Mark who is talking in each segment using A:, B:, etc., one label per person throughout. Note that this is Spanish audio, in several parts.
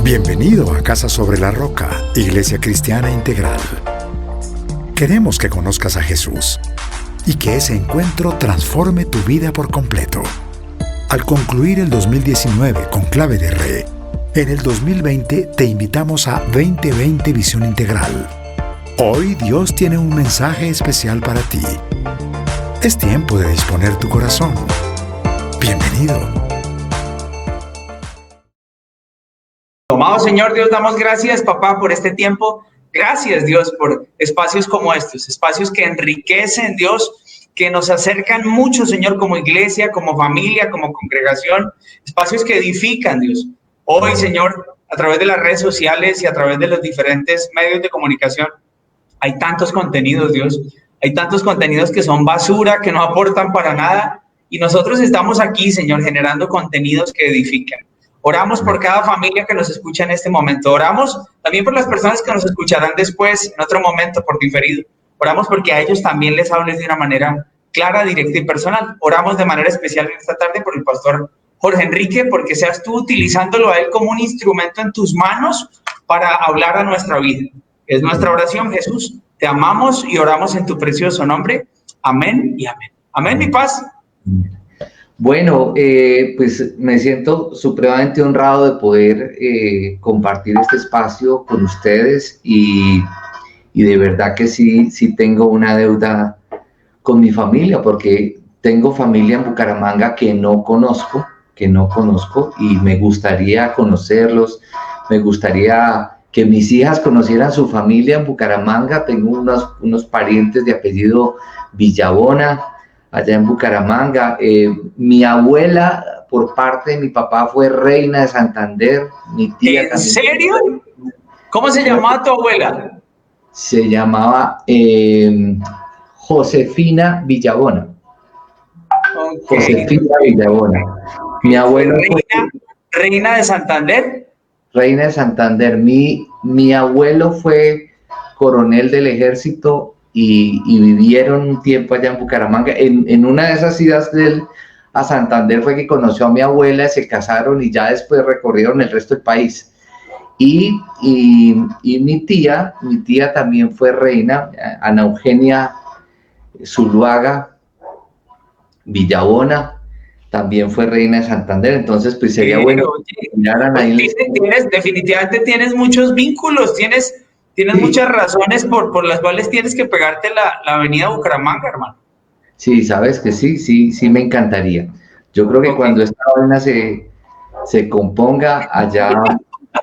A: Bienvenido a Casa sobre la Roca, Iglesia Cristiana Integral. Queremos que conozcas a Jesús y que ese encuentro transforme tu vida por completo. Al concluir el 2019 con Clave de Re, en el 2020 te invitamos a 2020 Visión Integral. Hoy Dios tiene un mensaje especial para ti. Es tiempo de disponer tu corazón. Bienvenido.
B: Amado Señor Dios, damos gracias, papá, por este tiempo. Gracias, Dios, por espacios como estos, espacios que enriquecen, Dios, que nos acercan mucho, Señor, como iglesia, como familia, como congregación, espacios que edifican, Dios. Hoy, Señor, a través de las redes sociales y a través de los diferentes medios de comunicación, hay tantos contenidos, Dios. Hay tantos contenidos que son basura, que no aportan para nada. Y nosotros estamos aquí, Señor, generando contenidos que edifican. Oramos por cada familia que nos escucha en este momento. Oramos también por las personas que nos escucharán después, en otro momento, por diferido. Oramos porque a ellos también les hables de una manera clara, directa y personal. Oramos de manera especial esta tarde por el pastor Jorge Enrique, porque seas tú utilizándolo a él como un instrumento en tus manos para hablar a nuestra vida. Es nuestra oración, Jesús. Te amamos y oramos en tu precioso nombre. Amén y amén. Amén, mi paz.
C: Bueno, pues me siento supremamente honrado de poder compartir este espacio con ustedes y de verdad que sí tengo una deuda con mi familia, porque tengo familia en Bucaramanga que no conozco y me gustaría conocerlos, me gustaría que mis hijas conocieran su familia en Bucaramanga. Tengo unos parientes de apellido Villabona allá en Bucaramanga. Mi abuela, por parte de mi papá, fue reina de Santander. Mi tía
B: ¿En
C: también.
B: serio? ¿Cómo se llamaba tu abuela?
C: Se llamaba Josefina Villabona. Okay. Josefina Villabona. Mi abuela
B: reina de Santander.
C: Reina de Santander. Mi abuelo fue coronel del ejército y vivieron un tiempo allá en Bucaramanga. En una de esas idas de él a Santander fue que conoció a mi abuela, se casaron y ya después recorrieron el resto del país. Y mi tía también fue reina, Ana Eugenia Zuluaga Villabona, también fue reina de Santander. Entonces pues sería bueno que miraran ahí.
B: Definitivamente tienes muchos vínculos, tienes sí, muchas razones por las cuales tienes que pegarte la avenida Bucaramanga, hermano.
C: Sí, sabes que sí me encantaría. Yo creo que cuando esta vaina se componga, allá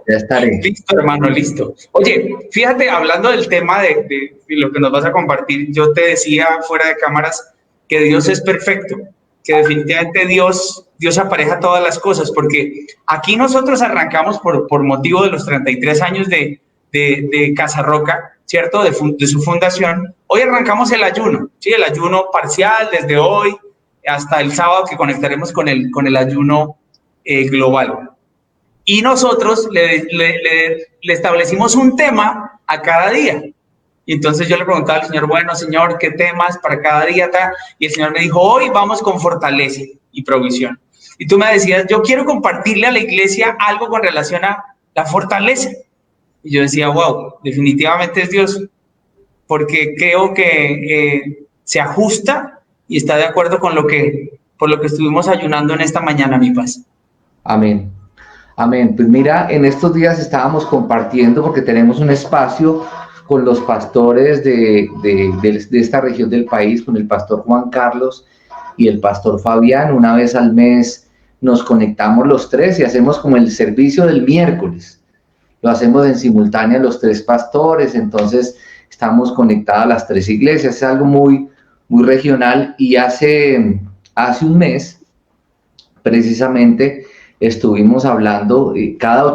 C: estaré.
B: Listo, hermano, listo. Oye, fíjate, hablando del tema de lo que nos vas a compartir, yo te decía fuera de cámaras que Dios es perfecto, que definitivamente Dios apareja todas las cosas, porque aquí nosotros arrancamos por motivo de los 33 años de Casa Roca, ¿cierto? De su fundación. Hoy arrancamos el ayuno, ¿sí? El ayuno parcial desde hoy hasta el sábado, que conectaremos con el ayuno global. Y nosotros le establecimos un tema a cada día. Y entonces yo le preguntaba al Señor, bueno, Señor, ¿qué temas para cada día? Y el Señor me dijo, hoy vamos con fortaleza y provisión. Y tú me decías, yo quiero compartirle a la iglesia algo con relación a la fortaleza. Y yo decía, wow, definitivamente es Dios, porque creo que se ajusta y está de acuerdo con por lo que estuvimos ayunando en esta mañana, mi paz.
C: Amén. Amén. Pues mira, en estos días estábamos compartiendo, porque tenemos un espacio con los pastores de esta región del país, con el pastor Juan Carlos y el pastor Fabián. Una vez al mes nos conectamos los tres y hacemos como el servicio del miércoles. Lo hacemos en simultánea los tres pastores, entonces estamos conectadas las tres iglesias. Es algo muy regional, y hace un mes precisamente estuvimos hablando, cada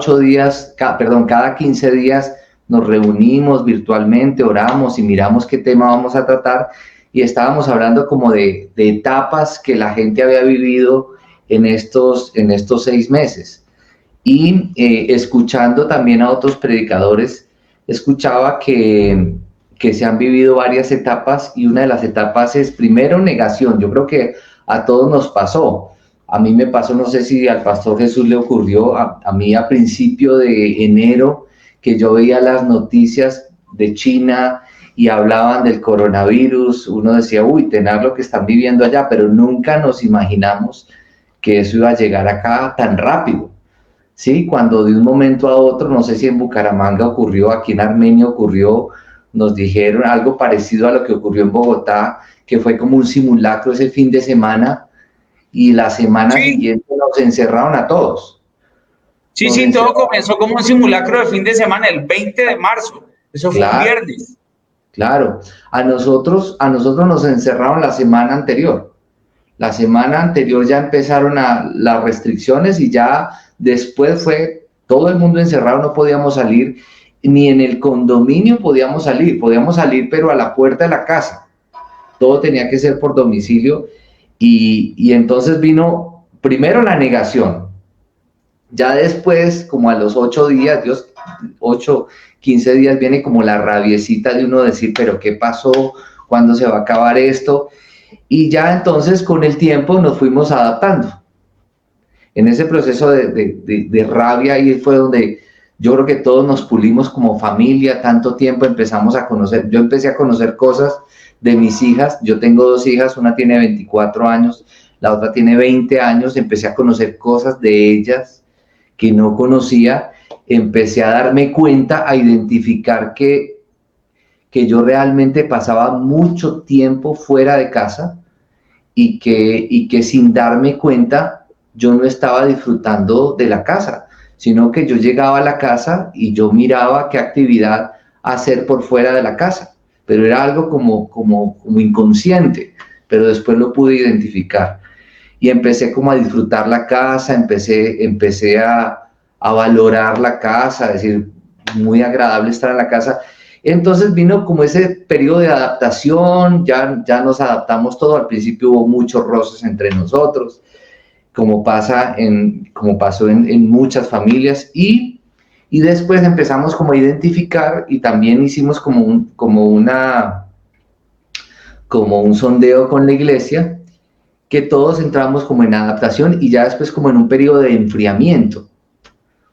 C: 15 días nos reunimos virtualmente, oramos y miramos qué tema vamos a tratar, y estábamos hablando como de etapas que la gente había vivido en estos 6 meses. Y escuchando también a otros predicadores, escuchaba que se han vivido varias etapas, y una de las etapas es primero negación. Yo creo que a todos nos pasó. A mí me pasó, no sé si al pastor Jesús le ocurrió, a mí a principio de enero, que yo veía las noticias de China y hablaban del coronavirus, uno decía, uy, tener lo que están viviendo allá, pero nunca nos imaginamos que eso iba a llegar acá tan rápido, ¿sí? Cuando de un momento a otro, no sé si en Bucaramanga ocurrió, aquí en Armenia ocurrió, nos dijeron algo parecido a lo que ocurrió en Bogotá, que fue como un simulacro ese fin de semana, y la semana siguiente nos encerraron a todos.
B: Sí, todo comenzó como un simulacro de fin de semana, el 20 de marzo. Eso fue un viernes.
C: Claro, a nosotros nos encerraron la semana anterior. La semana anterior ya empezaron las restricciones y ya después fue todo el mundo encerrado, no podíamos salir, ni en el condominio podíamos salir pero a la puerta de la casa. Todo tenía que ser por domicilio y entonces vino primero la negación. Ya después, como a los 8 días, 15 días, viene como la rabiecita de uno decir, pero ¿qué pasó? ¿Cuándo se va a acabar esto? Y ya entonces con el tiempo nos fuimos adaptando. En ese proceso de rabia, ahí fue donde yo creo que todos nos pulimos como familia, tanto tiempo empezamos a conocer, yo empecé a conocer cosas de mis hijas, yo tengo 2 hijas, una tiene 24 años, la otra tiene 20 años, empecé a conocer cosas de ellas que no conocía, empecé a darme cuenta, a identificar que yo realmente pasaba mucho tiempo fuera de casa y que sin darme cuenta yo no estaba disfrutando de la casa, sino que yo llegaba a la casa y yo miraba qué actividad hacer por fuera de la casa, pero era algo como inconsciente, pero después lo pude identificar y empecé como a disfrutar la casa, empecé a valorar la casa, a decir, muy agradable estar en la casa. Entonces vino como ese periodo de adaptación, ya nos adaptamos todo, al principio hubo muchos roces entre nosotros, como pasó en muchas familias, y después empezamos como a identificar y también hicimos como un sondeo con la iglesia, que todos entramos como en adaptación y ya después como en un periodo de enfriamiento,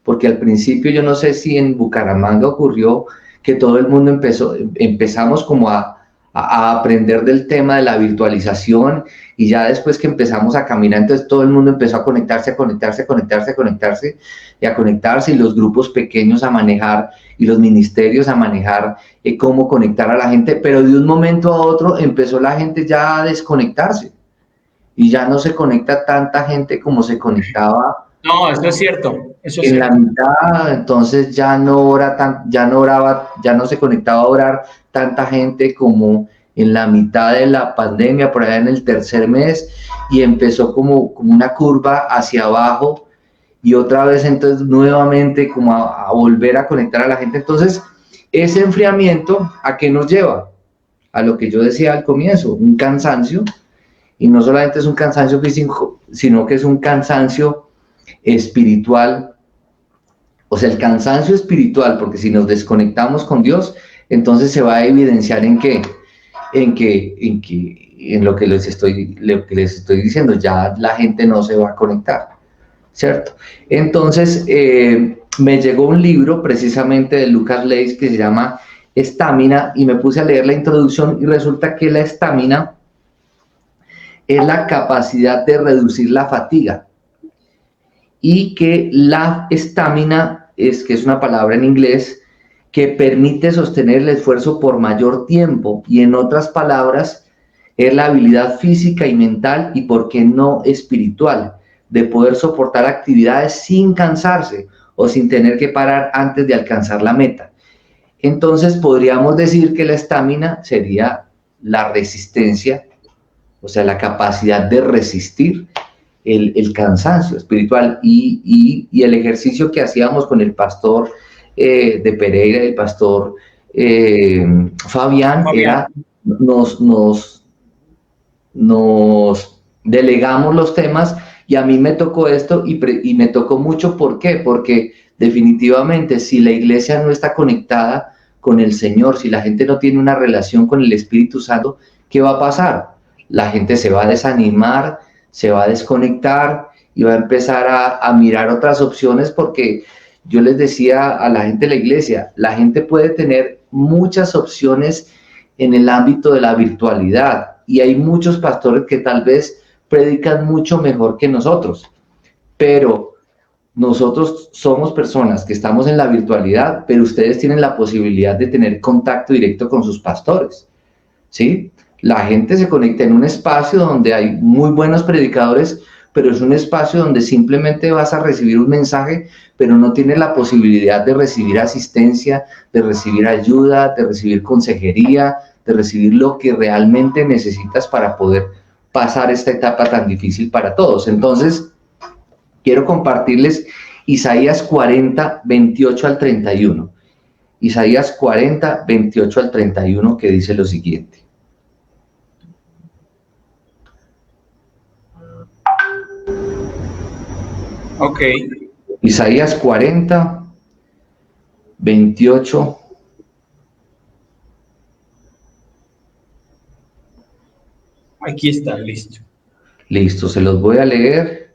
C: porque al principio yo no sé si en Bucaramanga ocurrió que todo el mundo empezamos como a aprender del tema de la virtualización y ya después que empezamos a caminar, entonces todo el mundo empezó a conectarse y los grupos pequeños a manejar y los ministerios a manejar cómo conectar a la gente, pero de un momento a otro empezó la gente ya a desconectarse y ya no se conecta tanta gente como se conectaba.
B: No, eso es cierto.
C: La mitad, entonces ya no se conectaba a orar tanta gente como en la mitad de la pandemia, por allá en el tercer mes, y empezó como una curva hacia abajo, y otra vez entonces nuevamente como a volver a conectar a la gente. Entonces, ese enfriamiento, ¿a qué nos lleva? A lo que yo decía al comienzo, un cansancio, y no solamente es un cansancio físico, sino que es un cansancio espiritual. O sea, el cansancio espiritual, porque si nos desconectamos con Dios, entonces se va a evidenciar en lo que les estoy diciendo, ya la gente no se va a conectar, ¿cierto? Entonces, me llegó un libro precisamente de Lucas Leis que se llama Estamina, y me puse a leer la introducción y resulta que la estamina es la capacidad de reducir la fatiga, y que la estamina que es una palabra en inglés que permite sostener el esfuerzo por mayor tiempo, y en otras palabras es la habilidad física y mental, y por qué no espiritual, de poder soportar actividades sin cansarse o sin tener que parar antes de alcanzar la meta. Entonces podríamos decir que la estamina sería la resistencia, o sea, la capacidad de resistir el cansancio espiritual, y el ejercicio que hacíamos con el pastor de Pereira, el pastor Fabián, era nos delegamos los temas, y a mí me tocó esto y me tocó mucho. ¿Por qué? Porque definitivamente si la iglesia no está conectada con el Señor, si la gente no tiene una relación con el Espíritu Santo, ¿qué va a pasar? La gente se va a desanimar, se va a desconectar, y va a empezar a mirar otras opciones, porque yo les decía a la gente de la iglesia, la gente puede tener muchas opciones en el ámbito de la virtualidad, y hay muchos pastores que tal vez predican mucho mejor que nosotros, pero nosotros somos personas que estamos en la virtualidad, pero ustedes tienen la posibilidad de tener contacto directo con sus pastores, ¿sí? La gente se conecta en un espacio donde hay muy buenos predicadores, pero es un espacio donde simplemente vas a recibir un mensaje, pero no tienes la posibilidad de recibir asistencia, de recibir ayuda, de recibir consejería, de recibir lo que realmente necesitas para poder pasar esta etapa tan difícil para todos. Entonces, quiero compartirles Isaías 40, 28 al 31. Isaías 40, 28 al 31, que dice lo siguiente.
B: Ok.
C: Isaías 40, 28.
B: Aquí está, listo.
C: Listo, se los voy a leer.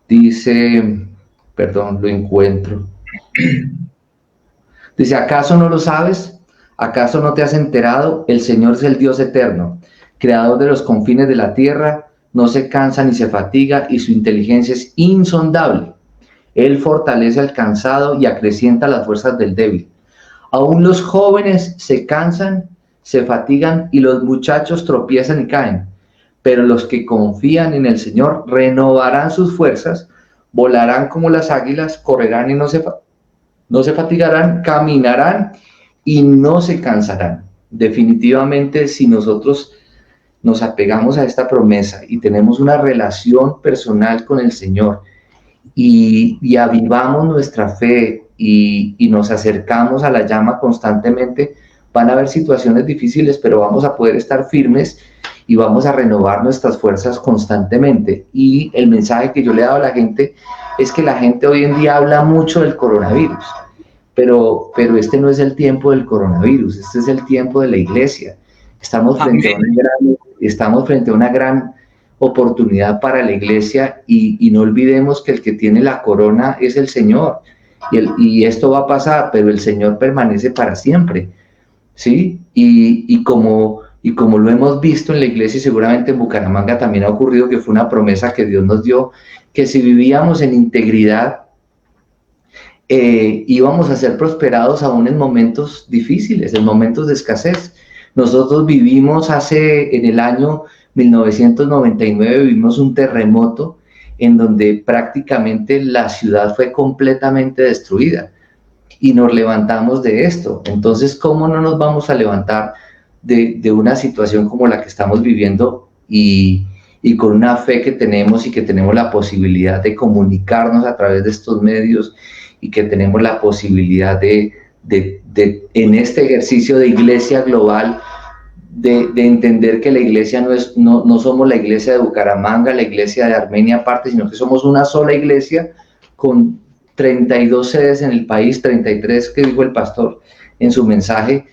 C: Dice, perdón, lo encuentro. Dice, ¿acaso no lo sabes? ¿Acaso no te has enterado? El Señor es el Dios eterno, creador de los confines de la tierra, no se cansa ni se fatiga, y su inteligencia es insondable. Él fortalece al cansado y acrecienta las fuerzas del débil. Aún los jóvenes se cansan, se fatigan, y los muchachos tropiezan y caen. Pero los que confían en el Señor renovarán sus fuerzas, volarán como las águilas, correrán y no se fatigarán, caminarán y no se cansarán. Definitivamente, si nosotros nos apegamos a esta promesa y tenemos una relación personal con el Señor y avivamos nuestra fe y nos acercamos a la llama constantemente, van a haber situaciones difíciles, pero vamos a poder estar firmes y vamos a renovar nuestras fuerzas constantemente. Y el mensaje que yo le he dado a la gente es que la gente hoy en día habla mucho del coronavirus, pero este no es el tiempo del coronavirus, este es el tiempo de la iglesia. Estamos frente a una gran oportunidad para la iglesia, y no olvidemos que el que tiene la corona es el Señor, y esto va a pasar, pero el Señor permanece para siempre, ¿sí? Y como lo hemos visto en la iglesia, y seguramente en Bucaramanga también ha ocurrido, que fue una promesa que Dios nos dio, que si vivíamos en integridad, íbamos a ser prosperados aún en momentos difíciles, en momentos de escasez. Nosotros vivimos en el año 1999, vivimos un terremoto en donde prácticamente la ciudad fue completamente destruida, y nos levantamos de esto. Entonces, ¿cómo no nos vamos a levantar de una situación como la que estamos viviendo, y con una fe que tenemos, y que tenemos la posibilidad de comunicarnos a través de estos medios, y que tenemos la posibilidad de en este ejercicio de iglesia global, de entender que la iglesia no somos la iglesia de Bucaramanga, la iglesia de Armenia aparte, sino que somos una sola iglesia con 32 sedes en el país, 33 que dijo el pastor en su mensaje,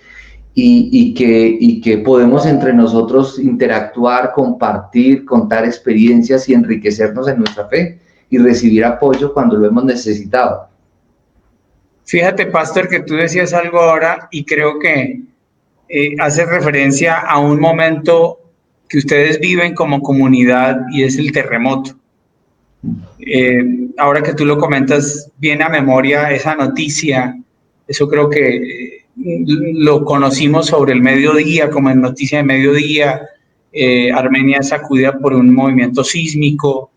C: y que podemos entre nosotros interactuar, compartir, contar experiencias y enriquecernos en nuestra fe y recibir apoyo cuando lo hemos necesitado.
B: Fíjate, pastor, que tú decías algo ahora, y creo que hace referencia a un momento que ustedes viven como comunidad, y es el terremoto. Ahora que tú lo comentas, viene a memoria esa noticia. Eso creo que lo conocimos sobre el mediodía, como en noticia de mediodía. Armenia es sacudida por un movimiento sísmico,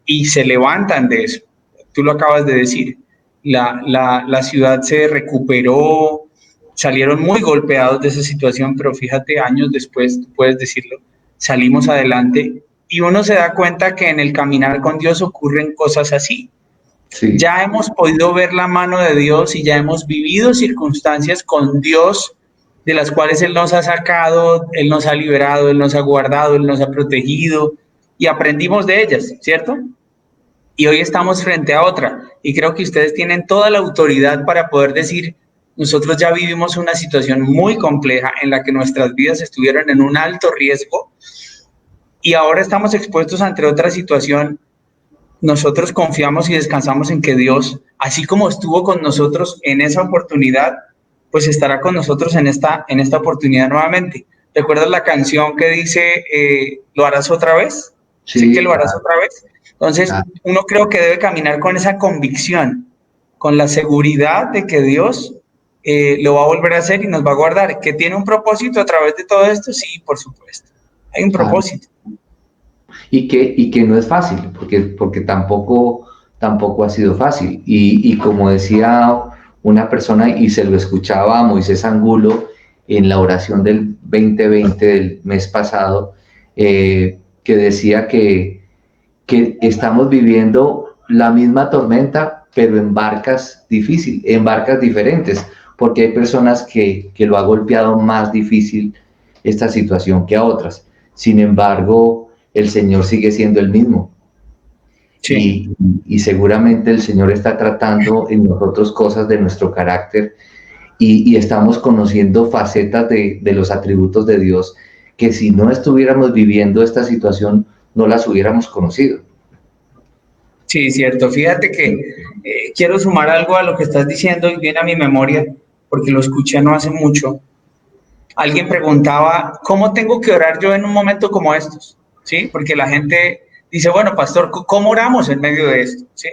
B: y se levantan de eso. Tú lo acabas de decir. La ciudad se recuperó, salieron muy golpeados de esa situación, pero fíjate, años después, tú puedes decirlo, salimos adelante, y uno se da cuenta que en el caminar con Dios ocurren cosas así. Sí. Ya hemos podido ver la mano de Dios, y ya hemos vivido circunstancias con Dios de las cuales Él nos ha sacado, Él nos ha liberado, Él nos ha guardado, Él nos ha protegido, y aprendimos de ellas, ¿cierto? Y hoy estamos frente a otra, y creo que ustedes tienen toda la autoridad para poder decir: nosotros ya vivimos una situación muy compleja en la que nuestras vidas estuvieron en un alto riesgo, y ahora estamos expuestos ante otra situación, nosotros confiamos y descansamos en que Dios, así como estuvo con nosotros en esa oportunidad, pues estará con nosotros en esta oportunidad nuevamente. ¿Recuerdas la canción que dice, ¿lo harás otra vez?
C: Sí,
B: Sé que lo harás otra vez. Entonces, uno creo que debe caminar con esa convicción, con la seguridad de que Dios lo va a volver a hacer y nos va a guardar. ¿Que tiene un propósito a través de todo esto? Sí, por supuesto. Hay un propósito.
C: Y que no es fácil, porque tampoco ha sido fácil. Y como decía una persona, y se lo escuchaba a Moisés Angulo en la oración del 2020 del mes pasado, que decía que estamos viviendo la misma tormenta, pero en barcas difíciles, en barcas diferentes, porque hay personas que lo ha golpeado más difícil esta situación que a otras. Sin embargo, el Señor sigue siendo el mismo. Sí. Y seguramente el Señor está tratando en nosotros cosas de nuestro carácter y estamos conociendo facetas de los atributos de Dios que si no estuviéramos viviendo esta situación, no las hubiéramos conocido.
B: Sí, cierto. Fíjate que quiero sumar algo a lo que estás diciendo y viene a mi memoria, porque lo escuché no hace mucho. Alguien preguntaba, ¿cómo tengo que orar yo en un momento como estos? ¿Sí? Porque la gente dice, bueno, pastor, ¿cómo oramos en medio de esto? ¿Sí?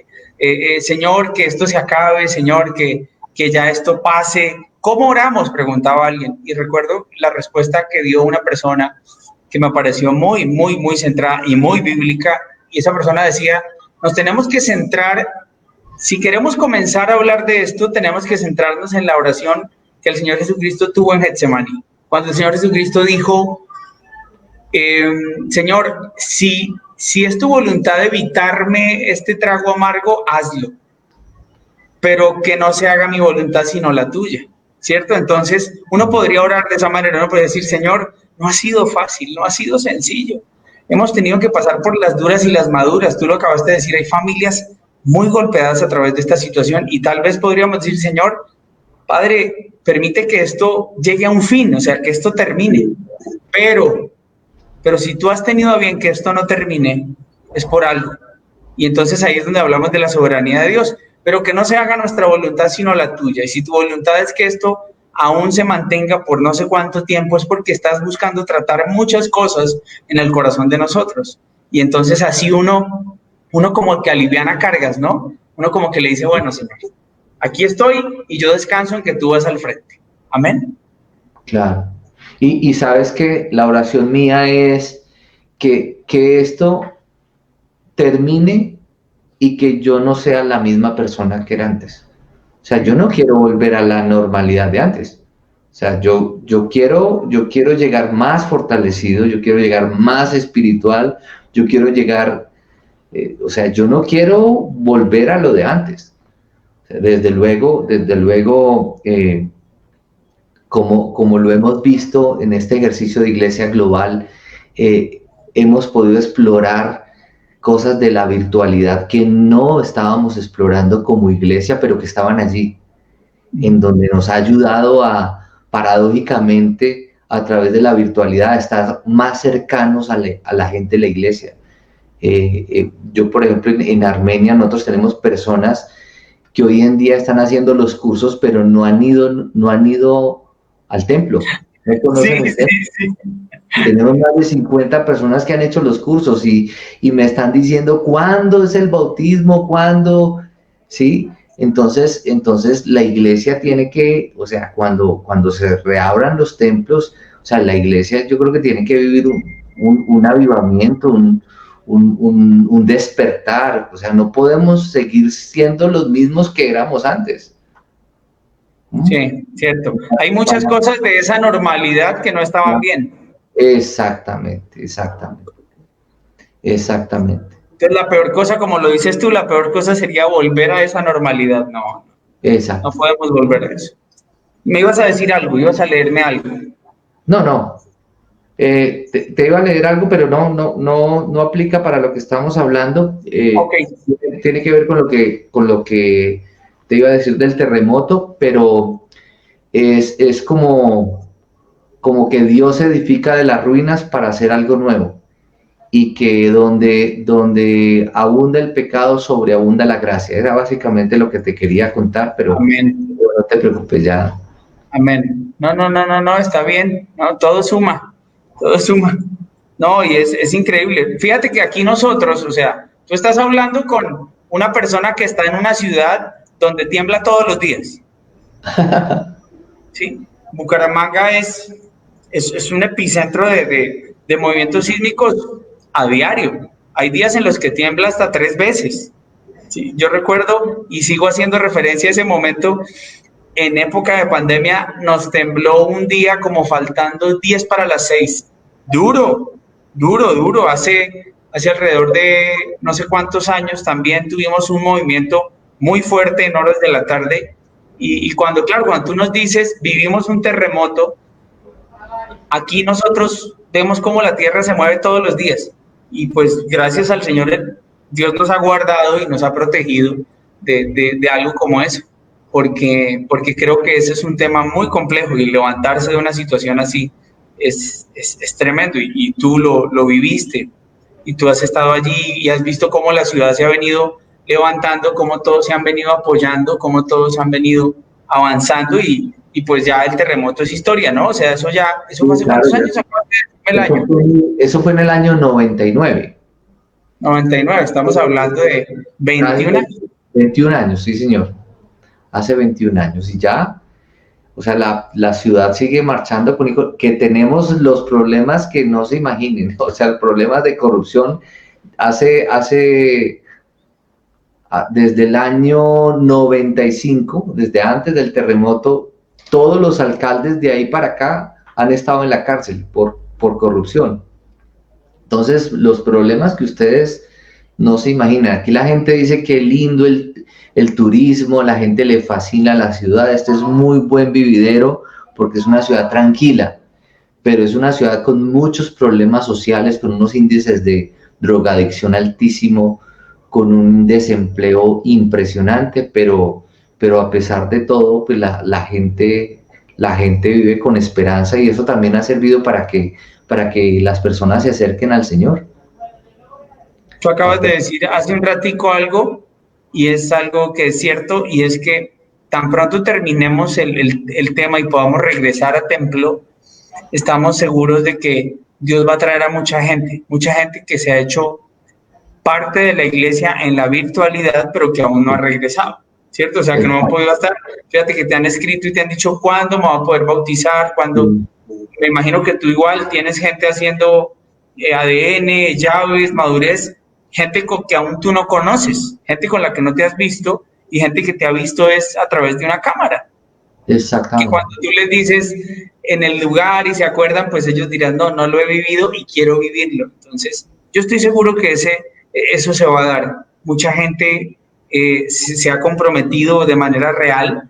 B: Señor, que esto se acabe, Señor, que ya esto pase. ¿Cómo oramos? Preguntaba alguien. Y recuerdo la respuesta que dio una persona que me pareció muy, muy, muy centrada y muy bíblica. Y esa persona decía, nos tenemos que centrar, si queremos comenzar a hablar de esto, tenemos que centrarnos en la oración que el Señor Jesucristo tuvo en Getsemaní. Cuando el Señor Jesucristo dijo, Señor, si es tu voluntad evitarme este trago amargo, hazlo. Pero que no se haga mi voluntad sino la tuya, ¿cierto? Entonces, uno podría orar de esa manera, uno puede decir, Señor, no ha sido fácil, no ha sido sencillo. Hemos tenido que pasar por las duras y las maduras. Tú lo acabaste de decir, hay familias muy golpeadas a través de esta situación y tal vez podríamos decir, Señor, Padre, permite que esto llegue a un fin, o sea, que esto termine. Pero si tú has tenido a bien que esto no termine, es por algo. Y entonces ahí es donde hablamos de la soberanía de Dios. Pero que no se haga nuestra voluntad sino la tuya. Y si tu voluntad es que esto aún se mantenga por no sé cuánto tiempo, es porque estás buscando tratar muchas cosas en el corazón de nosotros. Y entonces así uno como que aliviana cargas, ¿no? Uno como que le dice, bueno, Señor, aquí estoy y yo descanso en que tú vas al frente. Amén.
C: Claro. Y sabes que la oración mía es que esto termine y que yo no sea la misma persona que era antes. O sea, yo no quiero volver a la normalidad de antes. O sea, yo quiero llegar más fortalecido, yo quiero llegar más espiritual, yo quiero llegar, o sea, yo no quiero volver a lo de antes. O sea, desde luego, como lo hemos visto en este ejercicio de Iglesia Global, hemos podido explorar cosas de la virtualidad que no estábamos explorando como iglesia, pero que estaban allí, en donde nos ha ayudado paradójicamente, a través de la virtualidad, a estar más cercanos a la gente de la iglesia. Yo, por ejemplo, en Armenia, nosotros tenemos personas que hoy en día están haciendo los cursos, pero no han ido al templo. No conocen el templo. Sí. Tenemos más de 50 personas que han hecho los cursos y me están diciendo cuándo es el bautismo, cuándo, ¿sí? Entonces la iglesia tiene que, o sea, cuando se reabran los templos, o sea, la iglesia yo creo que tiene que vivir un avivamiento, un despertar. O sea, no podemos seguir siendo los mismos que éramos antes.
B: Sí, cierto. Hay muchas cosas de esa normalidad que no estaban bien.
C: Exactamente.
B: Entonces la peor cosa, como lo dices tú, la peor cosa sería volver a esa normalidad. No. Exacto. No podemos volver a eso. Me ibas a decir algo, ibas a leerme algo.
C: No. Te iba a leer algo, pero no aplica para lo que estamos hablando.
B: Okay.
C: Tiene que ver con lo que te iba a decir del terremoto, pero es como que Dios edifica de las ruinas para hacer algo nuevo. y que donde abunda el pecado, sobreabunda la gracia. Era básicamente lo que te quería contar, pero
B: Amén.
C: no te preocupes ya.
B: Amén. No, está bien. No, todo suma, todo suma. No, y es increíble. Fíjate que aquí nosotros, o sea, tú estás hablando con una persona que está en una ciudad donde tiembla todos los días. ¿Sí? Bucaramanga es un epicentro de movimientos sísmicos a diario. Hay días en los que tiembla hasta 3 veces. ¿Sí? Yo recuerdo y sigo haciendo referencia a ese momento. En época de pandemia nos tembló un día como faltando 10 para las 6. Duro. Hace alrededor de no sé cuántos años también tuvimos un movimiento muy fuerte en horas de la tarde. Y cuando tú nos dices, vivimos un terremoto, aquí nosotros vemos cómo la tierra se mueve todos los días. Y pues gracias al Señor, Dios nos ha guardado y nos ha protegido de algo como eso. Porque creo que ese es un tema muy complejo y levantarse de una situación así es tremendo. Y tú lo viviste y tú has estado allí y has visto cómo la ciudad se ha venido levantando, cómo todos se han venido apoyando, cómo todos han venido avanzando y pues ya el terremoto es historia, ¿no? O sea, eso fue hace cuántos años,
C: Eso fue en el año 99.
B: 99, estamos hablando de 21 años.
C: 21 años, sí señor. Hace 21 años y ya, o sea, la ciudad sigue marchando con que tenemos los problemas que no se imaginen, o sea, el problema de corrupción desde el año 95, desde antes del terremoto, todos los alcaldes de ahí para acá han estado en la cárcel por corrupción. Entonces, los problemas que ustedes no se imaginan, aquí la gente dice que lindo el turismo, la gente le fascina la ciudad, este es muy buen vividero porque es una ciudad tranquila, pero es una ciudad con muchos problemas sociales, con unos índices de drogadicción altísimo, con un desempleo impresionante, pero a pesar de todo, pues la gente vive con esperanza y eso también ha servido para que las personas se acerquen al Señor.
B: Tú acabas de decir hace un ratico algo, y es algo que es cierto, y es que tan pronto terminemos el tema y podamos regresar a templo, estamos seguros de que Dios va a traer a mucha gente que se ha hecho parte de la iglesia en la virtualidad, pero que aún no ha regresado, ¿cierto? O sea, que no han podido estar. Fíjate que te han escrito y te han dicho cuándo me va a poder bautizar, cuándo. Me imagino que tú igual tienes gente haciendo ADN, llaves, madurez, gente que aún tú no conoces, gente con la que no te has visto y gente que te ha visto es a través de una cámara.
C: Exactamente.
B: Que cuando tú les dices en el lugar y se acuerdan, pues ellos dirán, no lo he vivido y quiero vivirlo. Entonces, yo estoy seguro que eso se va a dar. Mucha gente se ha comprometido de manera real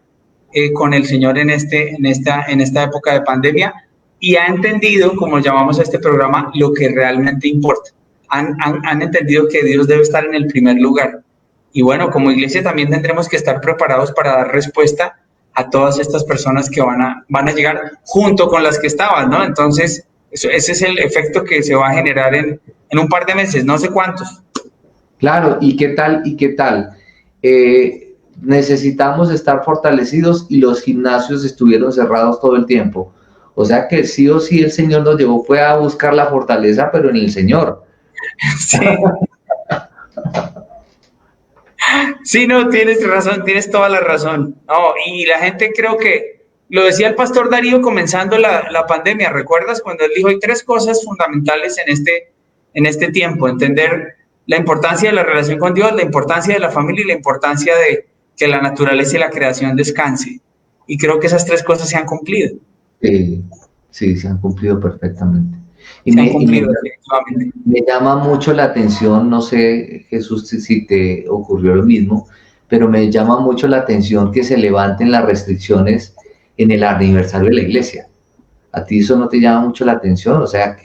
B: con el Señor en esta época de pandemia y ha entendido, como llamamos a este programa, lo que realmente importa. Han entendido que Dios debe estar en el primer lugar. Y bueno, como iglesia también tendremos que estar preparados para dar respuesta a todas estas personas que van a llegar junto con las que estaban, ¿no? Entonces, ese es el efecto que se va a generar en un par de meses, no sé cuántos.
C: Claro, ¿y qué tal? Necesitamos estar fortalecidos y los gimnasios estuvieron cerrados todo el tiempo. O sea que sí o sí el Señor nos llevó, fue a buscar la fortaleza, pero en el Señor.
B: Sí. Sí, no, tienes razón, tienes toda la razón. No, y la gente creo que, lo decía el pastor Darío comenzando la pandemia, ¿recuerdas? Cuando él dijo, hay 3 cosas fundamentales en este tiempo, entender la importancia de la relación con Dios, la importancia de la familia y la importancia de que la naturaleza y la creación descanse. Y creo que esas 3 cosas se han cumplido.
C: Sí, se han cumplido perfectamente.
B: Me
C: llama mucho la atención, no sé, Jesús, si te ocurrió lo mismo, pero me llama mucho la atención que se levanten las restricciones en el aniversario de la iglesia. ¿A ti eso no te llama mucho la atención? O sea,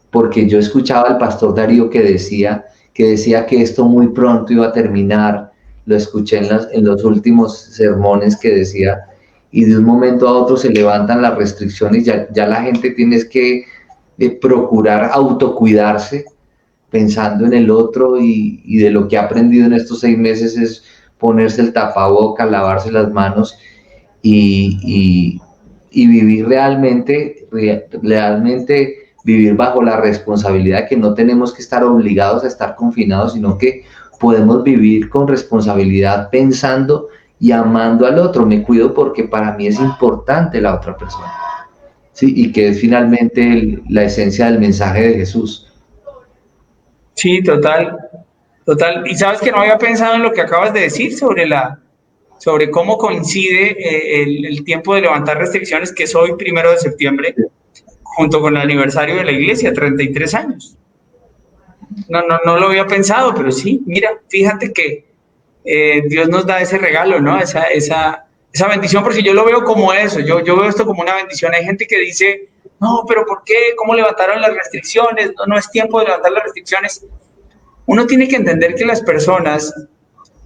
C: porque yo escuchaba al pastor Darío que decía que esto muy pronto iba a terminar, lo escuché en los últimos sermones que decía, y de un momento a otro se levantan las restricciones, ya la gente tiene que procurar autocuidarse, pensando en el otro y de lo que ha aprendido en estos 6 meses es ponerse el tapaboca, lavarse las manos y vivir realmente vivir bajo la responsabilidad de que no tenemos que estar obligados a estar confinados, sino que podemos vivir con responsabilidad pensando y amando al otro. Me cuido porque para mí es importante la otra persona, ¿sí? Y que es finalmente la esencia del mensaje de Jesús.
B: Sí, total. Y sabes que no había pensado en lo que acabas de decir sobre cómo coincide el tiempo de levantar restricciones, que es hoy, 1 de septiembre, junto con el aniversario de la iglesia, 33 años. No lo había pensado, pero sí, mira, fíjate que Dios nos da ese regalo, ¿no? Esa bendición, porque yo lo veo como eso, yo veo esto como una bendición. Hay gente que dice, no, pero ¿por qué? ¿Cómo levantaron las restricciones? No es tiempo de levantar las restricciones. Uno tiene que entender que las personas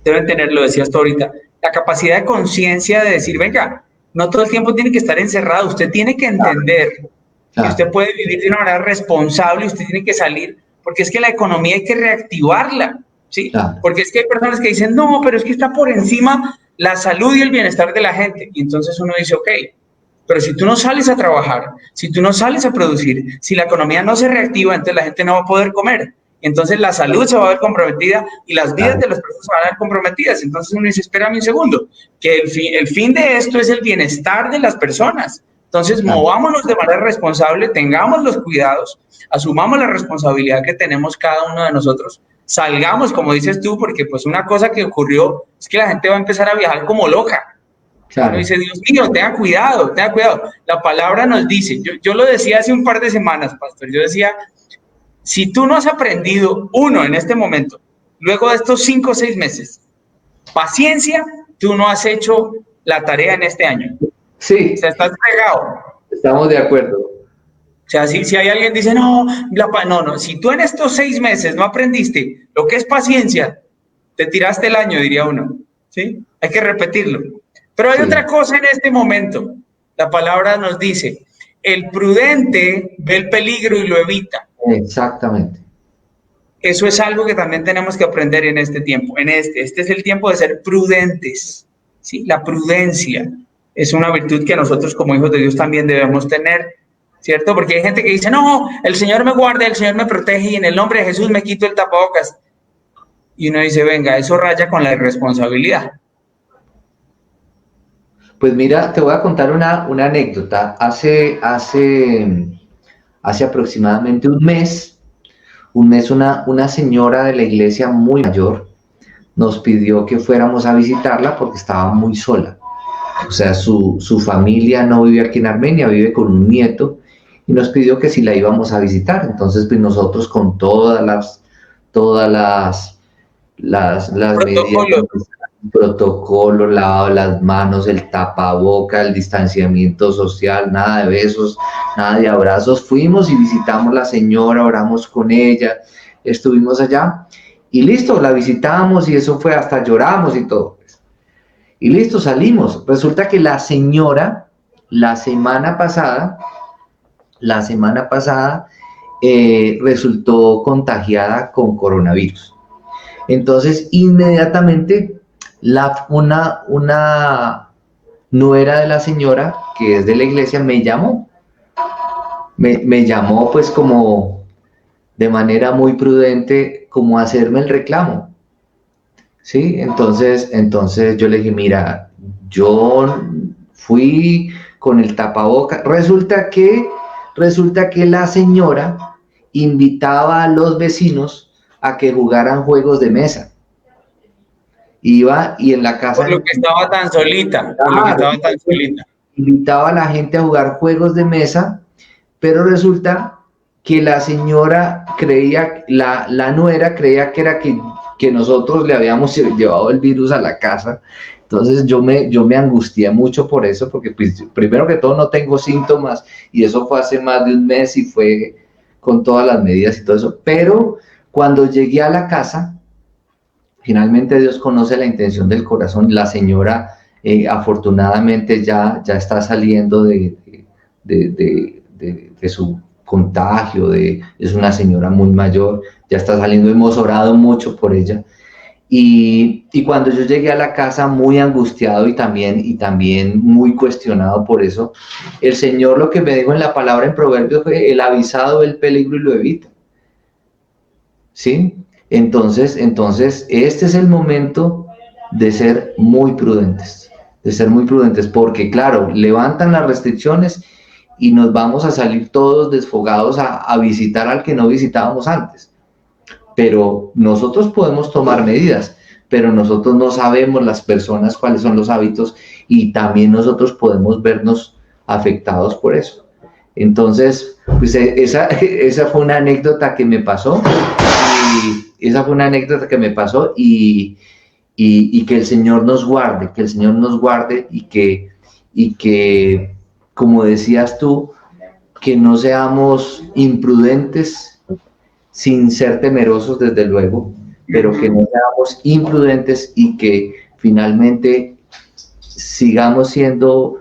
B: deben tener, lo decías tú ahorita, la capacidad de conciencia de decir, venga, no todo el tiempo tiene que estar encerrado, usted tiene que entender que usted puede vivir de una manera responsable, usted tiene que salir, porque es que la economía hay que reactivarla, ¿sí? Porque es que hay personas que dicen, no, pero es que está por encima la salud y el bienestar de la gente, y entonces uno dice, ok, pero si tú no sales a trabajar, si tú no sales a producir, si la economía no se reactiva, entonces la gente no va a poder comer. Entonces la salud se va a ver comprometida y las vidas de las personas se van a ver comprometidas. Entonces uno dice, espérame un segundo, que el fin de esto es el bienestar de las personas. Entonces movámonos de manera responsable, tengamos los cuidados, asumamos la responsabilidad que tenemos cada uno de nosotros, salgamos, como dices tú, porque pues una cosa que ocurrió es que la gente va a empezar a viajar como loca. Uno dice, Dios mío, tenga cuidado. La palabra nos dice, yo lo decía hace un par de semanas, pastor, yo decía, si tú no has aprendido, en este momento, luego de estos 5 o 6 meses, paciencia, tú no has hecho la tarea en este año.
C: Sí.
B: O sea, estás pegado.
C: Estamos de acuerdo.
B: O sea, si hay alguien que dice, no, si tú en estos 6 meses no aprendiste lo que es paciencia, te tiraste el año, diría uno, ¿sí? Hay que repetirlo. Pero hay otra cosa en este momento. La palabra nos dice, el prudente ve el peligro y lo evita.
C: Exactamente.
B: Eso es algo que también tenemos que aprender en este tiempo. Este es el tiempo de ser prudentes, ¿sí? La prudencia es una virtud que nosotros como hijos de Dios también debemos tener, ¿cierto? Porque hay gente que dice, no, el Señor me guarda, el Señor me protege y en el nombre de Jesús me quito el tapabocas. Y uno dice, venga, eso raya con la irresponsabilidad.
C: Pues mira, te voy a contar una anécdota. Hace aproximadamente un mes, una señora de la iglesia muy mayor nos pidió que fuéramos a visitarla porque estaba muy sola. O sea, su familia no vive aquí en Armenia, vive con un nieto, y nos pidió que si la íbamos a visitar. Entonces, pues nosotros con todas las medidas, protocolo, lavado las manos, el tapaboca, el distanciamiento social, nada de besos, nada de abrazos. Fuimos y visitamos a la señora, oramos con ella, estuvimos allá y listo, la visitamos y eso fue, hasta lloramos y todo. Y listo, salimos. Resulta que la señora, la semana pasada, resultó contagiada con coronavirus. Entonces, inmediatamente, una nuera de la señora, que es de la iglesia, me llamó. Me llamó, pues, como de manera muy prudente, como a hacerme el reclamo. ¿Sí? Entonces yo le dije, mira, yo fui con el tapaboca. Resulta que la señora invitaba a los vecinos a que jugaran juegos de mesa. Iba y en la casa...
B: Por lo que estaba tan solita.
C: Invitaba a la gente a jugar juegos de mesa, pero resulta que la señora creía, la nuera creía que era que nosotros le habíamos llevado el virus a la casa. Entonces yo me angustié mucho por eso, porque pues, primero que todo no tengo síntomas, y eso fue hace más de un mes y fue con todas las medidas y todo eso. Pero cuando llegué a la casa, finalmente Dios conoce la intención del corazón. La señora afortunadamente ya está saliendo de su contagio, es una señora muy mayor, ya está saliendo, hemos orado mucho por ella. Y cuando yo llegué a la casa muy angustiado y también muy cuestionado por eso, el Señor lo que me dijo en la palabra en Proverbios fue: el avisado ve el peligro y lo evita. ¿Sí? Entonces, este es el momento de ser muy prudentes, porque claro, levantan las restricciones y nos vamos a salir todos desfogados a visitar al que no visitábamos antes. Pero nosotros podemos tomar medidas, pero nosotros no sabemos las personas cuáles son los hábitos y también nosotros podemos vernos afectados por eso. Entonces, pues esa fue una anécdota que me pasó y que el Señor nos guarde, y que, como decías tú, que no seamos imprudentes sin ser temerosos, desde luego, pero que no seamos imprudentes y que finalmente sigamos siendo,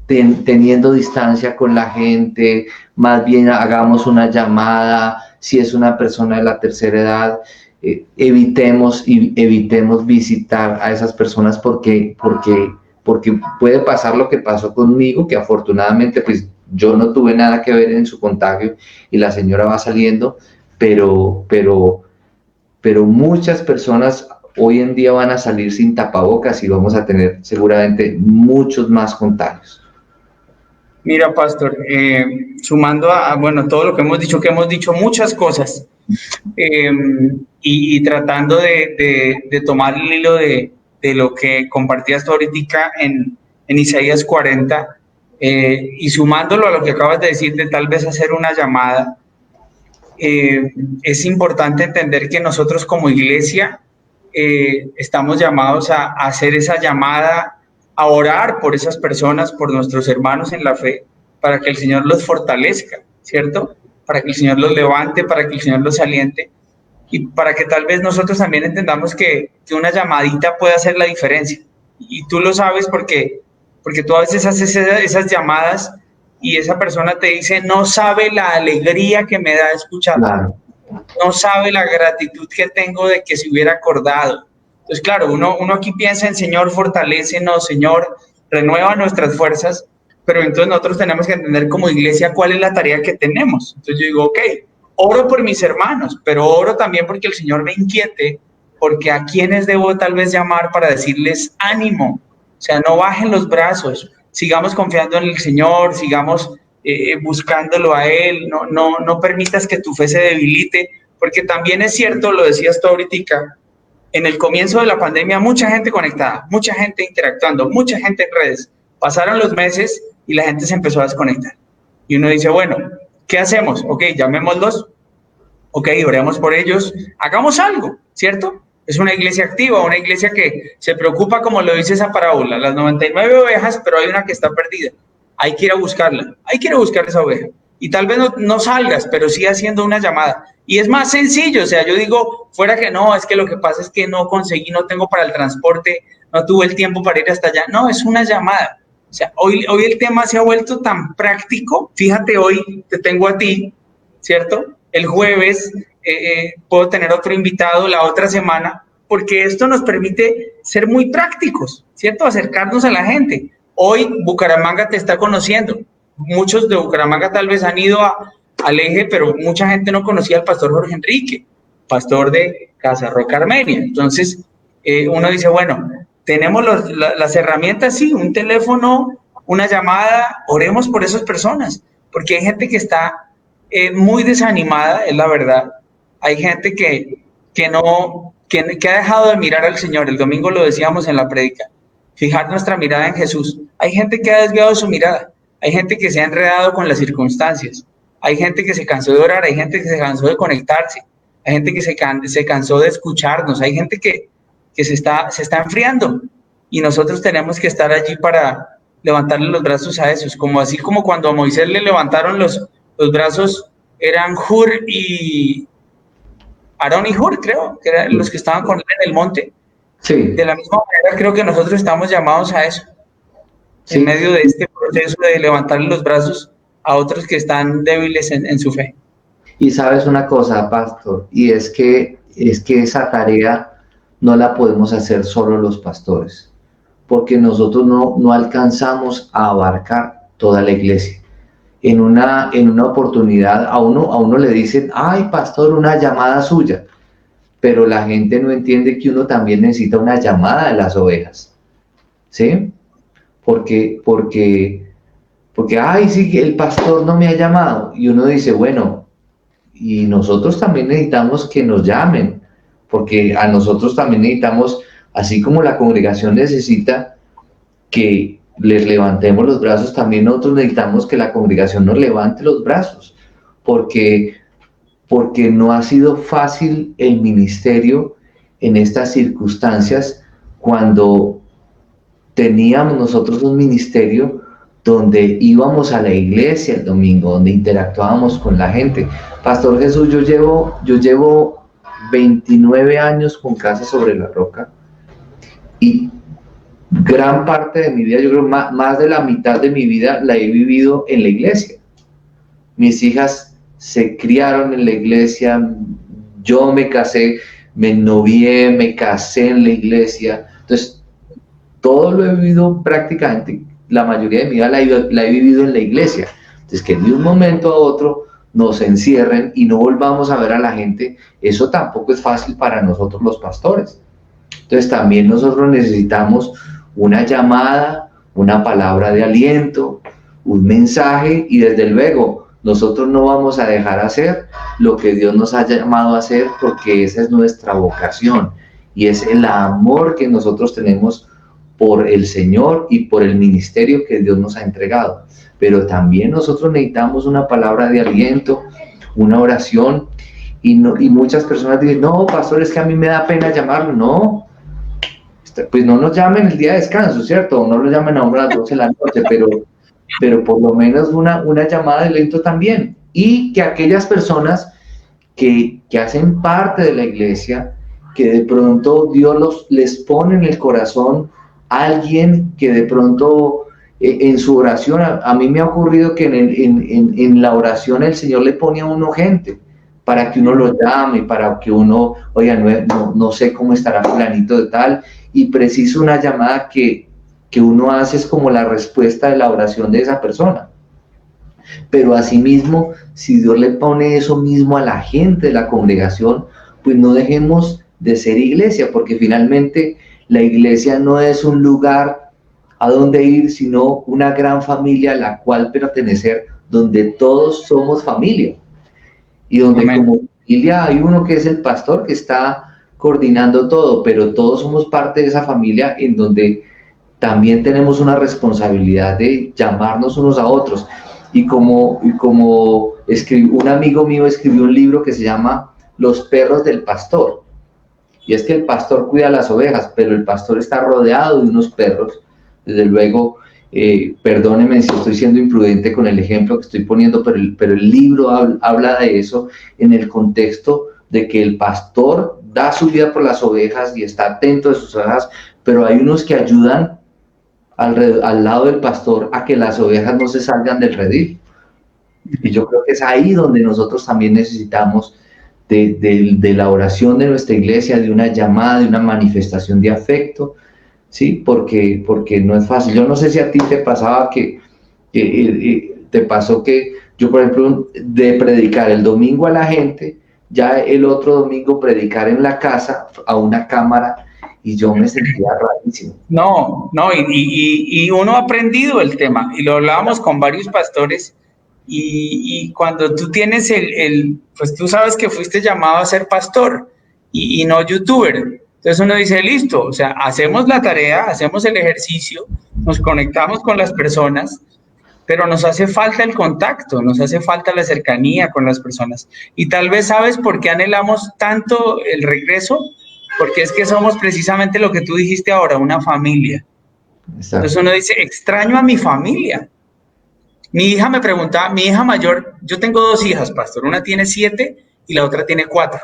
C: teniendo distancia con la gente, más bien hagamos una llamada, si es una persona de la tercera edad, evitemos visitar a esas personas porque puede pasar lo que pasó conmigo, que afortunadamente pues yo no tuve nada que ver en su contagio y la señora va saliendo, pero muchas personas hoy en día van a salir sin tapabocas y vamos a tener seguramente muchos más contagios.
B: Mira, pastor, sumando a todo lo que hemos dicho muchas cosas, y tratando de tomar el hilo de lo que compartías tú ahorita en Isaías 40, y sumándolo a lo que acabas de decir, de tal vez hacer una llamada, es importante entender que nosotros como iglesia estamos llamados a hacer esa llamada, a orar por esas personas, por nuestros hermanos en la fe, para que el Señor los fortalezca, ¿cierto? Para que el Señor los levante, para que el Señor los aliente, y para que tal vez nosotros también entendamos que una llamadita puede hacer la diferencia. Y tú lo sabes porque tú a veces haces esas llamadas y esa persona te dice: no sabe la alegría que me da escuchar, claro. No sabe la gratitud que tengo de que se hubiera acordado. Entonces, claro, uno aquí piensa en: Señor, fortalécenos, Señor, renueva nuestras fuerzas, pero entonces nosotros tenemos que entender como iglesia cuál es la tarea que tenemos. Entonces yo digo: ok, oro por mis hermanos, pero oro también porque el Señor me inquiete, porque a quienes debo tal vez llamar para decirles ánimo. O sea, no bajen los brazos, sigamos confiando en el Señor, sigamos buscándolo a Él, no permitas que tu fe se debilite, porque también es cierto, lo decías tú ahorita, en el comienzo de la pandemia mucha gente conectada, mucha gente interactuando, mucha gente en redes, pasaron los meses y la gente se empezó a desconectar. Y uno dice: bueno, ¿qué hacemos? Ok, llamémoslos, ok, oremos por ellos, hagamos algo, ¿cierto? Es una iglesia activa, una iglesia que se preocupa, como lo dice esa parábola, las 99 ovejas, pero hay una que está perdida. Hay que ir a buscarla, hay que ir a buscar esa oveja. Y tal vez no salgas, pero sí haciendo una llamada. Y es más sencillo, o sea, yo digo, fuera que no, es que lo que pasa es que no conseguí, no tengo para el transporte, no tuve el tiempo para ir hasta allá. No, es una llamada. O sea, hoy el tema se ha vuelto tan práctico. Fíjate, hoy te tengo a ti, ¿cierto? El jueves puedo tener otro invitado la otra semana, porque esto nos permite ser muy prácticos, ¿cierto? Acercarnos a la gente. Hoy Bucaramanga te está conociendo. Muchos de Bucaramanga tal vez han ido al eje, pero mucha gente no conocía al pastor Jorge Enrique, pastor de Casa Roca Armenia. Entonces, uno dice, bueno, tenemos las herramientas, sí, un teléfono, una llamada, oremos por esas personas, porque hay gente que está muy desanimada, es la verdad. Hay gente que ha dejado de mirar al Señor. El domingo lo decíamos en la prédica, fijar nuestra mirada en Jesús. Hay gente que ha desviado su mirada, hay gente que se ha enredado con las circunstancias, hay gente que se cansó de orar, hay gente que se cansó de conectarse, hay gente que se cansó de escucharnos, hay gente que se está enfriando, y nosotros tenemos que estar allí para levantarle los brazos a esos, así como cuando a Moisés le levantaron los brazos, eran Hur y Aarón y Hur, creo, que eran los que estaban con él en el monte. Sí. De la misma manera creo que nosotros estamos llamados a eso, sí, en medio de este proceso de levantarle los brazos a otros que están débiles en su fe.
C: Y sabes una cosa, pastor, y es que esa tarea no la podemos hacer solo los pastores, porque nosotros no alcanzamos a abarcar toda la iglesia. En una oportunidad a uno le dicen, ay, pastor, una llamada suya, pero la gente no entiende que uno también necesita una llamada de las ovejas, ¿sí? Porque, ay, sí, el pastor no me ha llamado, y uno dice, bueno, y nosotros también necesitamos que nos llamen, porque a nosotros también necesitamos, así como la congregación necesita que les levantemos los brazos, también nosotros necesitamos que la congregación nos levante los brazos, porque no ha sido fácil el ministerio en estas circunstancias cuando teníamos nosotros un ministerio donde íbamos a la iglesia el domingo, donde interactuábamos con la gente. Pastor Jesús, yo llevo 29 años con Casa sobre la Roca y gran parte de mi vida, yo creo más de la mitad de mi vida la he vivido en la iglesia. Mis hijas se criaron en la iglesia, yo me casé, me ennovié, me casé en la iglesia, entonces todo lo he vivido prácticamente, la mayoría de mi vida la he vivido en la iglesia. Entonces que de un momento a otro nos encierren y no volvamos a ver a la gente, eso tampoco es fácil para nosotros los pastores. Entonces también nosotros necesitamos una llamada, una palabra de aliento, un mensaje, y desde luego nosotros no vamos a dejar hacer lo que Dios nos ha llamado a hacer, porque esa es nuestra vocación y es el amor que nosotros tenemos por el Señor y por el ministerio que Dios nos ha entregado. Pero también nosotros necesitamos una palabra de aliento, una oración, y muchas personas dicen, no, pastor, es que a mí me da pena llamarlo. No, pues no nos llamen el día de descanso, ¿cierto? No lo llamen a las 12 de la noche, pero por lo menos una llamada de aliento también. Y que aquellas personas que hacen parte de la iglesia, que de pronto Dios les pone en el corazón a alguien que de pronto en su oración, a mí me ha ocurrido que en la oración el Señor le pone a uno gente para que uno lo llame, para que uno, oiga, no sé cómo estará fulanito de tal, y preciso una llamada que uno hace es como la respuesta de la oración de esa persona. Pero asimismo, si Dios le pone eso mismo a la gente de la congregación, pues no dejemos de ser iglesia, porque finalmente la iglesia no es un lugar a donde ir, sino una gran familia a la cual pertenecer, donde todos somos familia. Y donde Amén. Como familia hay uno que es el pastor que está coordinando todo, pero todos somos parte de esa familia en donde también tenemos una responsabilidad de llamarnos unos a otros. Y como un amigo mío escribió un libro que se llama Los perros del pastor. Y es que el pastor cuida las ovejas, pero el pastor está rodeado de unos perros. Desde luego, perdónenme si estoy siendo imprudente con el ejemplo que estoy poniendo, pero el libro habla de eso en el contexto de que el pastor da su vida por las ovejas y está atento de sus ovejas, pero hay unos que ayudan al lado del pastor a que las ovejas no se salgan del redil. Y yo creo que es ahí donde nosotros también necesitamos de la oración de nuestra iglesia, de una llamada, de una manifestación de afecto, ¿sí? Porque no es fácil. Yo no sé si a ti te pasaba que te pasó que yo, por ejemplo, de predicar el domingo a la gente, ya el otro domingo predicar en la casa a una cámara, y yo me sentía rarísimo.
B: No, y uno ha aprendido el tema, y lo hablábamos con varios pastores, y cuando tú tienes pues tú sabes que fuiste llamado a ser pastor, y no youtuber. Entonces uno dice, listo, o sea, hacemos la tarea, hacemos el ejercicio, nos conectamos con las personas, pero nos hace falta el contacto, nos hace falta la cercanía con las personas. Y tal vez sabes por qué anhelamos tanto el regreso, porque es que somos precisamente lo que tú dijiste ahora, una familia. Exacto. Entonces uno dice, extraño a mi familia. Mi hija me preguntaba, mi hija mayor, yo tengo 2 hijas, pastor, una tiene 7 y la otra tiene 4.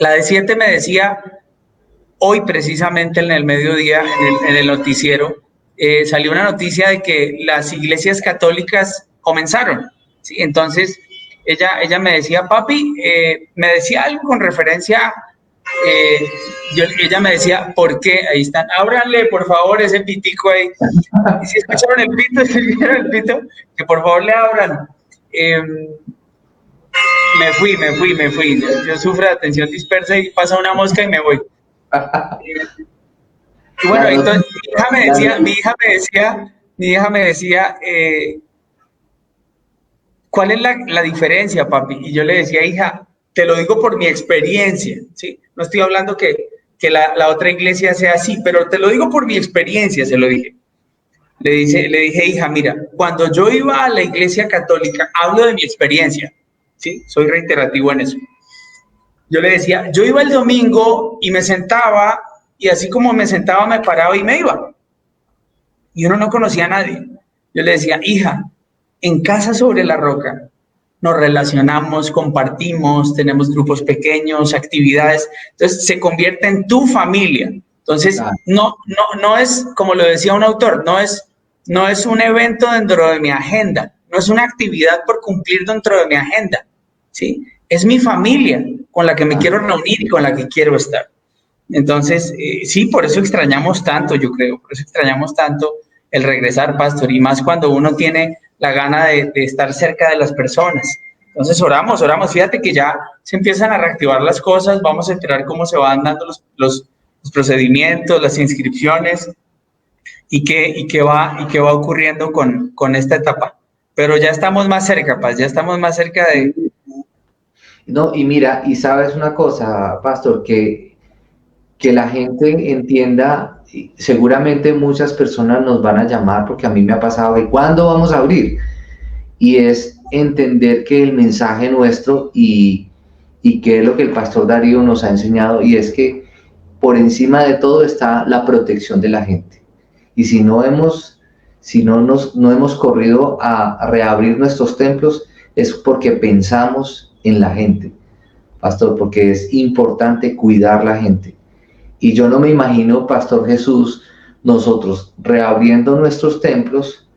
B: La de 7 me decía, hoy precisamente en el mediodía, en el noticiero, salió una noticia de que las iglesias católicas comenzaron, ¿sí? Entonces ella me decía, papi, me decía algo con referencia, ella me decía, ¿por qué? Ahí están, ábranle por favor ese pitico ahí. Y si escucharon el pito, que por favor le abran. Me fui. Yo sufro de atención dispersa y pasa una mosca y me voy. Y bueno, entonces mi hija me decía, ¿cuál es la diferencia, papi? Y yo le decía, hija, te lo digo por mi experiencia, ¿sí? No estoy hablando que la otra iglesia sea así, pero te lo digo por mi experiencia, se lo dije. Le dije, hija, mira, cuando yo iba a la iglesia católica, hablo de mi experiencia, ¿sí? Soy reiterativo en eso. Yo le decía, yo iba el domingo y me sentaba, y así como me sentaba, me paraba y me iba. Y uno no conocía a nadie. Yo le decía, hija, en Casa sobre la Roca nos relacionamos, compartimos, tenemos grupos pequeños, actividades, entonces se convierte en tu familia. Entonces, no es, como lo decía un autor, no es un evento dentro de mi agenda, no es una actividad por cumplir dentro de mi agenda, ¿sí? Es mi familia con la que me quiero reunir y con la que quiero estar. Entonces, sí, por eso extrañamos tanto, yo creo, por eso extrañamos tanto el regresar, pastor, y más cuando uno tiene la gana de estar cerca de las personas. Entonces oramos, fíjate que ya se empiezan a reactivar las cosas, vamos a esperar cómo se van dando los procedimientos, las inscripciones y qué va ocurriendo con esta etapa. Pero ya estamos más cerca, Paz, ya estamos más cerca de...
C: No, y mira, y sabes una cosa, pastor, que la gente entienda, seguramente muchas personas nos van a llamar, porque a mí me ha pasado, ¿y cuándo vamos a abrir? Y es entender que el mensaje nuestro y que es lo que el pastor Darío nos ha enseñado, y es que por encima de todo está la protección de la gente. Y si no hemos corrido a reabrir nuestros templos, es porque pensamos en la gente, pastor, porque es importante cuidar la gente. Y yo no me imagino, Pastor Jesús, nosotros reabriendo nuestros templos,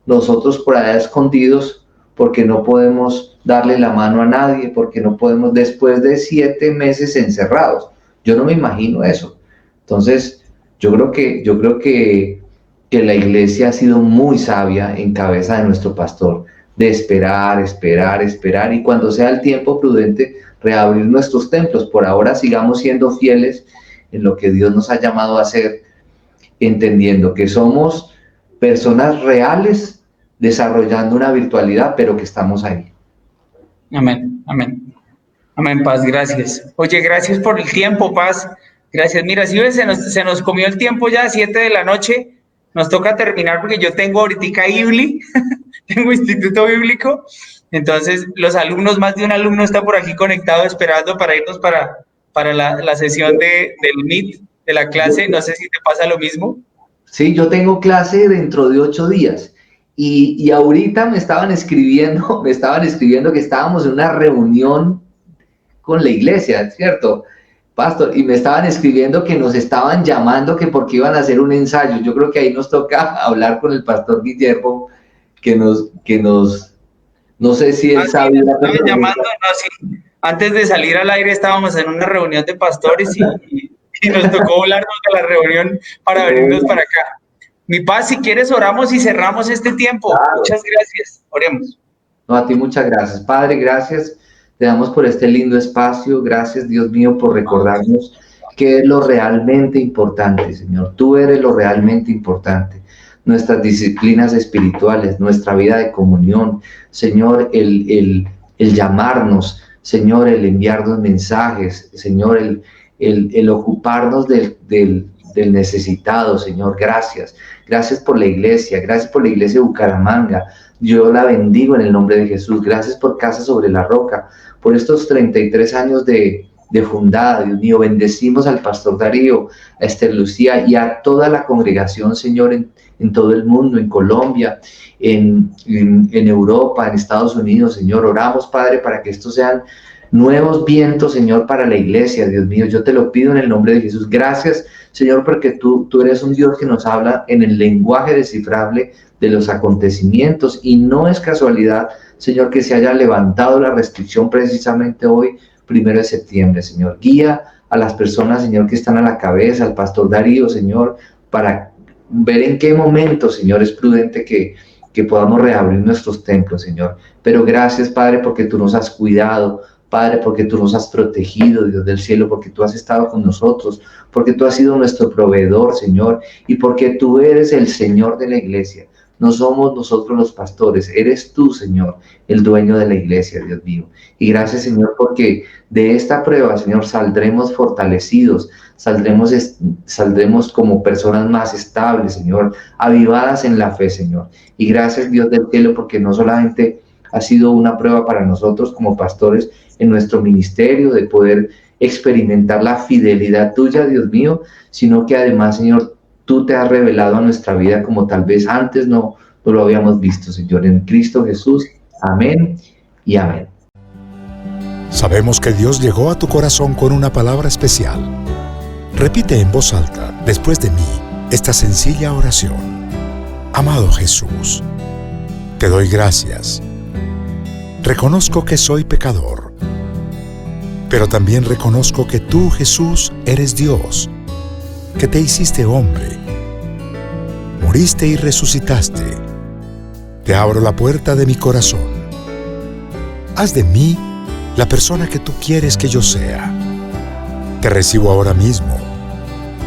C: nosotros por allá escondidos, porque no podemos darle la mano a nadie, porque no podemos, después de 7 meses encerrados. Yo no me imagino eso. Entonces, yo creo que la iglesia ha sido muy sabia en cabeza de nuestro pastor, de esperar, y cuando sea el tiempo prudente, reabrir nuestros templos. Por ahora sigamos siendo fieles en lo que Dios nos ha llamado a hacer, entendiendo que somos personas reales desarrollando una virtualidad, pero que estamos ahí.
B: Amén, Paz, gracias. Oye, gracias por el tiempo, Paz. Gracias. Mira, si ves, se nos comió el tiempo ya, 7 de la noche. Nos toca terminar porque yo tengo ahorita IBLI, tengo Instituto Bíblico. Entonces, los alumnos, más de un alumno está por aquí conectado esperando para irnos para la sesión del Meet, de la clase. No sé si te pasa lo mismo.
C: Sí, yo tengo clase dentro de 8 días. Y ahorita me estaban escribiendo que estábamos en una reunión con la iglesia, ¿cierto, pastor? Y me estaban escribiendo que nos estaban llamando, que porque iban a hacer un ensayo. Yo creo que ahí nos toca hablar con el pastor Guillermo, que nos no sé si él sabe.
B: Estaban llamando, no, sí. Antes de salir al aire estábamos en una reunión de pastores y nos tocó volarnos de la reunión para venirnos para acá. Mi Paz, si quieres oramos y cerramos este tiempo. Claro. Muchas gracias. Oremos.
C: No, a ti muchas gracias. Padre, gracias. Te damos por este lindo espacio. Gracias, Dios mío, por recordarnos qué es lo realmente importante, Señor. Tú eres lo realmente importante. Nuestras disciplinas espirituales, nuestra vida de comunión, Señor, el llamarnos, Señor, el enviarnos mensajes, Señor, el ocuparnos del necesitado, Señor. Gracias. Gracias por la iglesia de Bucaramanga. Yo la bendigo en el nombre de Jesús. Gracias por Casa sobre la Roca, por estos 33 años de fundada, Dios mío. Bendecimos al pastor Darío, a Esther Lucía y a toda la congregación, Señor, en todo el mundo, en Colombia, en Europa, en Estados Unidos, Señor. Oramos, Padre, para que estos sean nuevos vientos, Señor, para la iglesia, Dios mío. Yo te lo pido en el nombre de Jesús. Gracias, Señor, porque tú eres un Dios que nos habla en el lenguaje descifrable de los acontecimientos, y no es casualidad, Señor, que se haya levantado la restricción precisamente hoy, 1 de septiembre, Señor. Guía a las personas, Señor, que están a la cabeza, al pastor Darío, Señor, para ver en qué momento, Señor, es prudente que podamos reabrir nuestros templos, Señor. Pero gracias, Padre, porque tú nos has cuidado, Padre, porque tú nos has protegido, Dios del cielo, porque tú has estado con nosotros, porque tú has sido nuestro proveedor, Señor, y porque tú eres el Señor de la iglesia. No somos nosotros los pastores, eres tú, Señor, el dueño de la iglesia, Dios mío. Y gracias, Señor, porque de esta prueba, Señor, saldremos fortalecidos, saldremos como personas más estables, Señor, avivadas en la fe, Señor. Y gracias, Dios del cielo, porque no solamente ha sido una prueba para nosotros como pastores en nuestro ministerio de poder experimentar la fidelidad tuya, Dios mío, sino que además, Señor, tú te has revelado a nuestra vida como tal vez antes no lo habíamos visto, Señor, en Cristo Jesús. Amén y amén.
A: Sabemos que Dios llegó a tu corazón con una palabra especial. Repite en voz alta, después de mí, esta sencilla oración. Amado Jesús, te doy gracias. Reconozco que soy pecador, pero también reconozco que tú, Jesús, eres Dios, que te hiciste hombre, moriste y resucitaste. Te abro la puerta de mi corazón. Haz de mí la persona que tú quieres que yo sea. Te recibo ahora mismo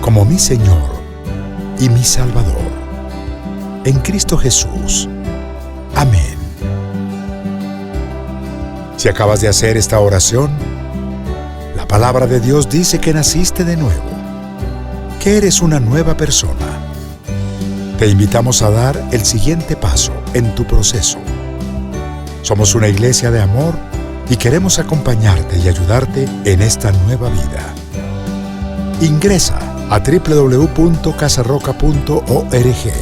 A: como mi Señor y mi Salvador. En Cristo Jesús. Amén. Si acabas de hacer esta oración, la palabra de Dios dice que naciste de nuevo, que eres una nueva persona. Te invitamos a dar el siguiente paso en tu proceso. Somos una iglesia de amor y queremos acompañarte y ayudarte en esta nueva vida. Ingresa a www.casarroca.org.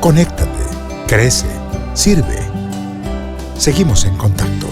A: Conéctate, crece, sirve. Seguimos en contacto.